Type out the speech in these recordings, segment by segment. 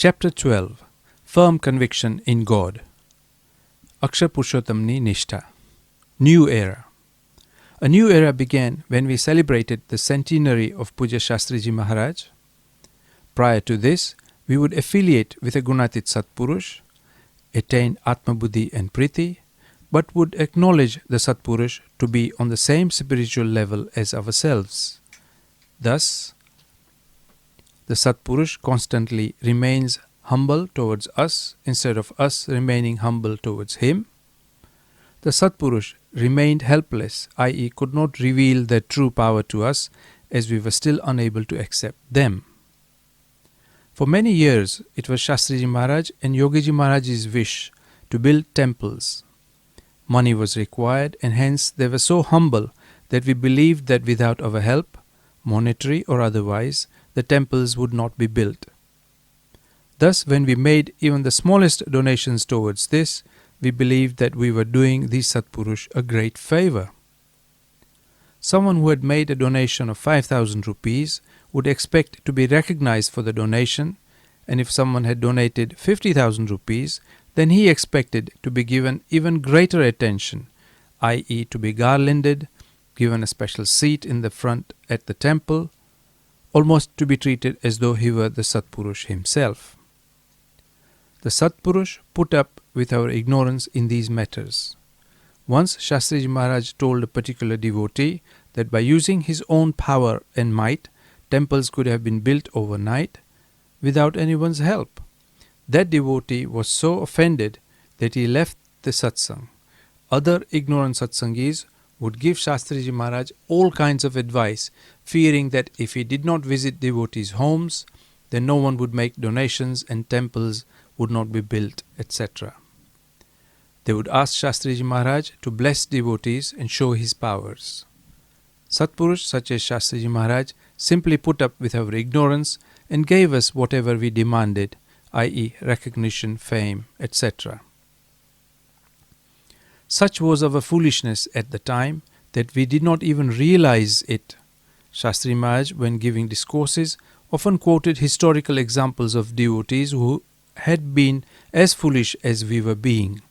Chapter 12. Firm Conviction in God. Akshar Purushottamni Nishtha. New Era. A new era began when we celebrated the centenary of Pujya Shastriji Maharaj. Prior to this, we would affiliate with a Gunatit Satpurush, attain Atma Buddhi and Priti, but would acknowledge the Satpurush to be on the same spiritual level as ourselves. Thus, the Satpurush constantly remains humble towards us instead of us remaining humble towards him. The Satpurush remained helpless, i.e. could not reveal their true power to us as we were still unable to accept them. For many years, it was Shastriji Maharaj and Yogiji Maharaj's wish to build temples. Money was required, and hence they were so humble that we believed that without our help, monetary or otherwise, the temples would not be built. Thus, when we made even the smallest donations towards this, we believed that we were doing these Satpurush a great favor. Someone who had made a donation of 5,000 rupees would expect to be recognized for the donation, and if someone had donated 50,000 rupees, then he expected to be given even greater attention, i.e. to be garlanded, given a special seat in the front at the temple, almost to be treated as though he were the Satpurush himself. The Satpurush put up with our ignorance in these matters. Once Shastriji Maharaj told a particular devotee that by using his own power and might, temples could have been built overnight without anyone's help. That devotee was so offended that he left the satsang. Other ignorant satsangis would give Shastriji Maharaj all kinds of advice, fearing that if he did not visit devotees' homes, then no one would make donations and temples would not be built, etc. They would ask Shastriji Maharaj to bless devotees and show his powers. Satpurush such as Shastriji Maharaj simply put up with our ignorance and gave us whatever we demanded, i.e. recognition, fame, etc. Such was our foolishness at the time that we did not even realize it. Shastriji Maharaj, when giving discourses, often quoted historical examples of devotees who had been as foolish as we were being.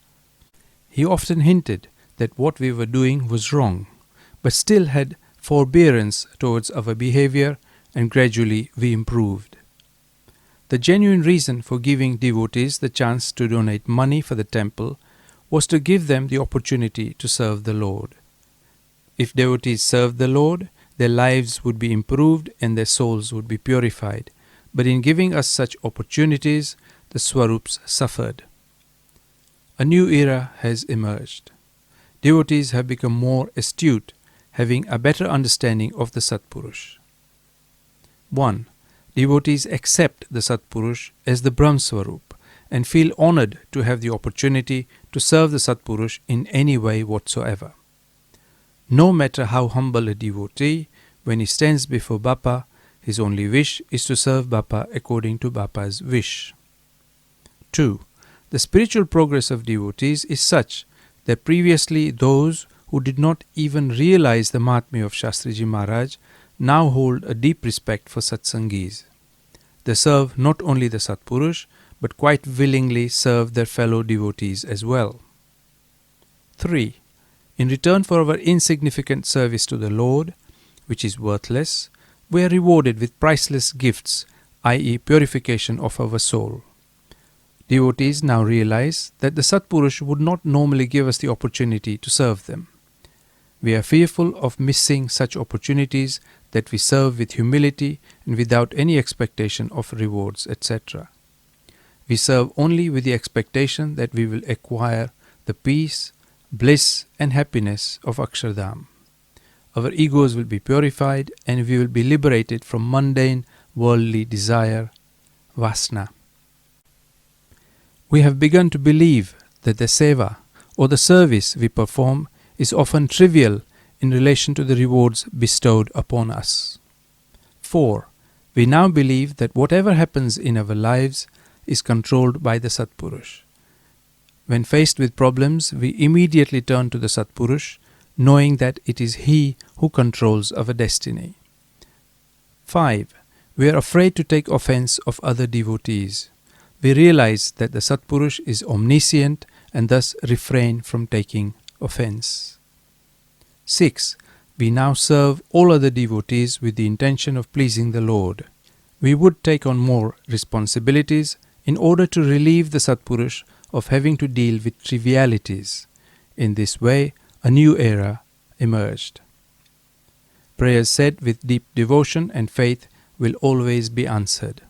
He often hinted that what we were doing was wrong, but still had forbearance towards our behavior, and gradually we improved. The genuine reason for giving devotees the chance to donate money for the temple was to give them the opportunity to serve the Lord. If devotees served the Lord, their lives would be improved and their souls would be purified. But in giving us such opportunities, the Swarups suffered. A new era has emerged. Devotees have become more astute, having a better understanding of the Satpurush. 1. Devotees accept the Satpurush as the Brahm Swarup and feel honored to have the opportunity to serve the Satpurush in any way whatsoever. No matter how humble a devotee, when he stands before Bappa, his only wish is to serve Bappa according to Bappa's wish. 2. The spiritual progress of devotees is such that previously those who did not even realize the Mahatmya of Shastriji Maharaj now hold a deep respect for Satsangis. They serve not only the Satpurush, but quite willingly serve their fellow devotees as well. 3. In return for our insignificant service to the Lord, which is worthless, we are rewarded with priceless gifts, i.e. purification of our soul. Devotees now realize that the Satpurush would not normally give us the opportunity to serve them. We are fearful of missing such opportunities that we serve with humility and without any expectation of rewards, etc. We serve only with the expectation that we will acquire the peace, bliss and happiness of Akshardham. Our egos will be purified and we will be liberated from mundane, worldly desire, vasana. We have begun to believe that the seva or the service we perform is often trivial in relation to the rewards bestowed upon us. 4. We now believe that whatever happens in our lives is controlled by the Satpurush. When faced with problems, we immediately turn to the Satpurush, knowing that it is he who controls our destiny. 5. We are afraid to take offense of other devotees. we realize that the Satpurush is omniscient and thus refrain from taking offense. 6. We now serve all other devotees with the intention of pleasing the Lord. We would take on more responsibilities in order to relieve the Satpurush of having to deal with trivialities. In this way, a new era emerged. Prayers said with deep devotion and faith will always be answered.